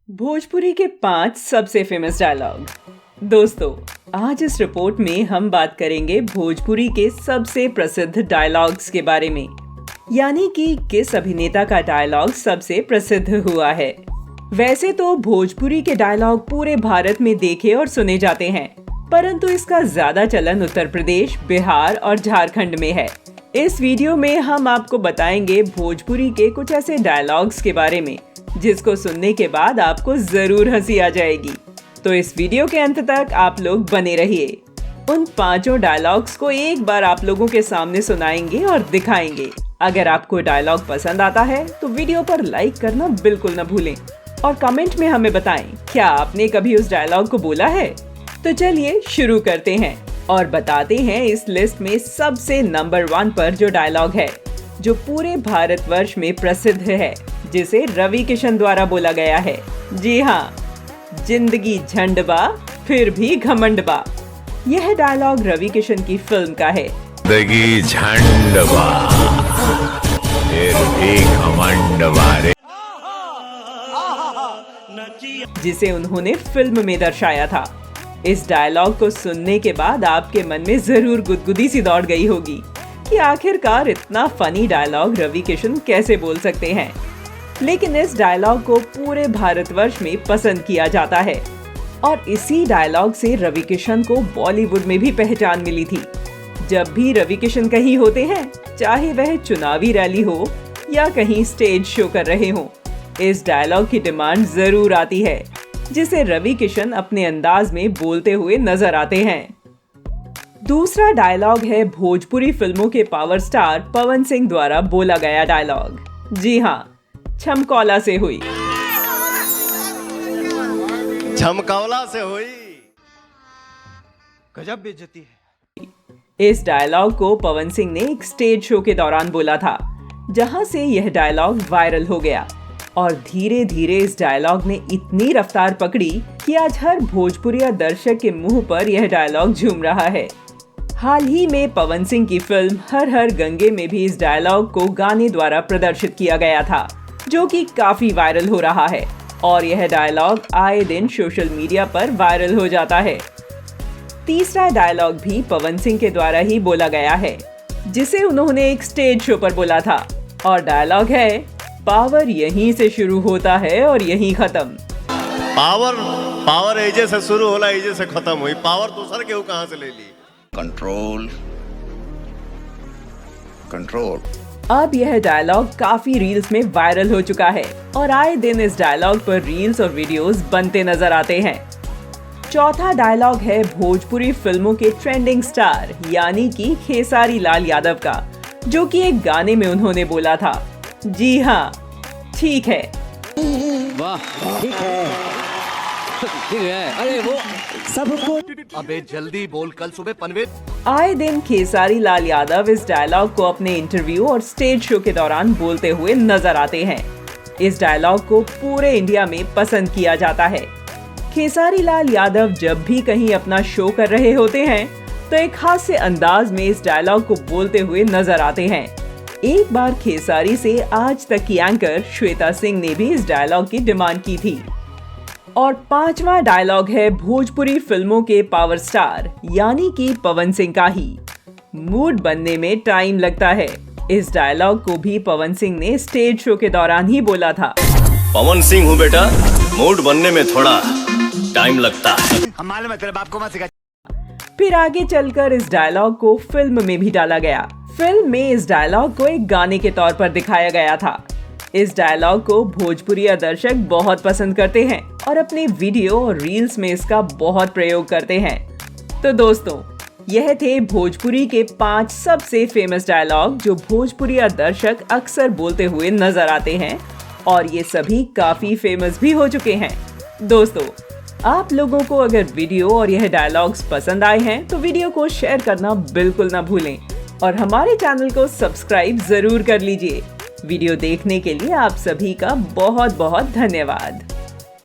भोजपुरी के 5 सबसे famous dialogue. दोस्तों, आज इस रिपोर्ट में हम बात करेंगे भोजपुरी के सबसे प्रसिद्ध डायलॉग्स के बारे में, यानी कि किस अभिनेता का डायलॉग सबसे प्रसिद्ध हुआ है। वैसे तो भोजपुरी के डायलॉग पूरे भारत में देखे और सुने जाते हैं, परंतु इसका ज्यादा चलन उत्तर प्रदेश, बिहार और झारखंड में है। इस वीडियो में हम आपको बताएंगे भोजपुरी के कुछ ऐसे डायलॉग्स के बारे में जिसको सुनने के बाद आपको जरूर हंसी आ जाएगी। तो इस वीडियो के अंत तक आप लोग बने रहिए। उन 5 डायलॉग्स को एक बार आप लोगों के सामने सुनाएंगे और दिखाएंगे। अगर आपको डायलॉग पसंद आता है तो वीडियो पर लाइक करना बिल्कुल न भूलें और कमेंट में हमें बताएं क्या आपने कभी उस डायलॉग को बोला है। तो चलिए शुरू करते हैं और बताते हैं इस लिस्ट में सबसे नंबर 1 पर जो डायलॉग है, जो पूरे भारतवर्ष में प्रसिद्ध है, जिसे रवि किशन द्वारा बोला गया है। जी हाँ, जिंदगी झंड बा फिर भी घमंड बा। यह डायलॉग रवि किशन की फिल्म का है। जिंदगी झंड बा फिर भी घमंड बा रे, जिसे उन्होंने फिल्म में दर्शाया था। इस डायलॉग को सुनने के बाद आपके मन में जरूर गुदगुदी सी दौड़ गई होगी कि आखिरकार इतना फनी डायलॉग रवि किशन कैसे बोल सकते हैं। लेकिन इस डायलॉग को पूरे भारतवर्ष में पसंद किया जाता है और इसी डायलॉग से रवि किशन को बॉलीवुड में भी पहचान मिली थी। जब भी रवि किशन कहीं होते हैं, चाहे वह चुनावी रैली हो या कहीं स्टेज शो कर रहे हो, इस डायलॉग की डिमांड जरूर आती है, जिसे रवि किशन अपने अंदाज में बोलते हुए नजर आते हैं। दूसरा डायलॉग है भोजपुरी फिल्मों के पावर स्टार पवन सिंह द्वारा बोला गया डायलॉग। जी हाँ, छमकौला से हुई। छमकौला से हुई गजब बेइज्जती है। इस डायलॉग को पवन सिंह ने एक स्टेज शो के दौरान बोला था, जहां से यह डायलॉग वायरल हो गया और धीरे धीरे इस डायलॉग ने इतनी रफ्तार पकड़ी कि आज हर भोजपुरिया दर्शक के मुंह पर यह डायलॉग झूम रहा है। हाल ही में पवन सिंह की फिल्म हर हर गंगे में भी इस डायलॉग को गाने द्वारा प्रदर्शित किया गया था, जो कि काफी वायरल हो रहा है और यह डायलॉग आए दिन सोशल मीडिया पर वायरल हो जाता है। तीसरा डायलॉग भी पवन सिंह के द्वारा ही बोला गया है, जिसे उन्होंने एक स्टेज शो पर बोला था और डायलॉग है, पावर यहीं से शुरू होता है और यहीं खत्म। पावर एजे से शुरू होला, एजे से खत्म हुई। पावर दूसर के कहां से ले ली? Control control. अब यह डायलॉग काफी रील्स में वायरल हो चुका है और आए दिन इस डायलॉग पर रील्स और वीडियोस बनते नजर आते हैं। चौथा डायलॉग है भोजपुरी फिल्मों के ट्रेंडिंग स्टार यानी कि खेसारी लाल यादव का, जो कि एक गाने में उन्होंने बोला था। जी हाँ, ठीक है। वाह, ठीक है। अरे वो सबको अबे जल्दी बोल, कल सुबह पनवेल। आए दिन खेसारी लाल यादव इस डायलॉग को अपने इंटरव्यू और स्टेज शो के दौरान बोलते हुए नजर आते हैं। इस डायलॉग को पूरे इंडिया में पसंद किया जाता है। खेसारी लाल यादव जब भी कहीं अपना शो कर रहे होते हैं तो एक खास से अंदाज में इस डायलॉग को बोलते हुए नजर आते हैं। एक बार खेसारी से आज तक की एंकर श्वेता सिंह ने भी इस डायलॉग की डिमांड की थी। और 5वां डायलॉग है भोजपुरी फिल्मों के पावर स्टार यानी कि पवन सिंह का ही, मूड बनने में टाइम लगता है। इस डायलॉग को भी पवन सिंह ने स्टेज शो के दौरान ही बोला था। पवन सिंह हूँ बेटा, मूड बनने में थोड़ा टाइम लगता है। हम मालूम है, तेरे बाप को मत सिखा। फिर आगे चलकर इस डायलॉग को फिल्म में भी डाला गया। फिल्म में इस डायलॉग को एक गाने के तौर पर दिखाया गया था। इस डायलॉग को भोजपुरिया दर्शक बहुत पसंद करते हैं और अपने वीडियो और रील्स में इसका बहुत प्रयोग करते हैं। तो दोस्तों, यह थे भोजपुरी के 5 सबसे फेमस डायलॉग जो भोजपुरिया दर्शक अक्सर बोलते हुए नजर आते हैं और ये सभी काफी फेमस भी हो चुके हैं। दोस्तों, आप लोगों को अगर वीडियो और यह डायलॉग्स पसंद आए हैं तो वीडियो को शेयर करना बिल्कुल ना भूलें और हमारे चैनल को सब्सक्राइब जरूर कर लीजिए। वीडियो देखने के लिए आप सभी का बहुत बहुत धन्यवाद।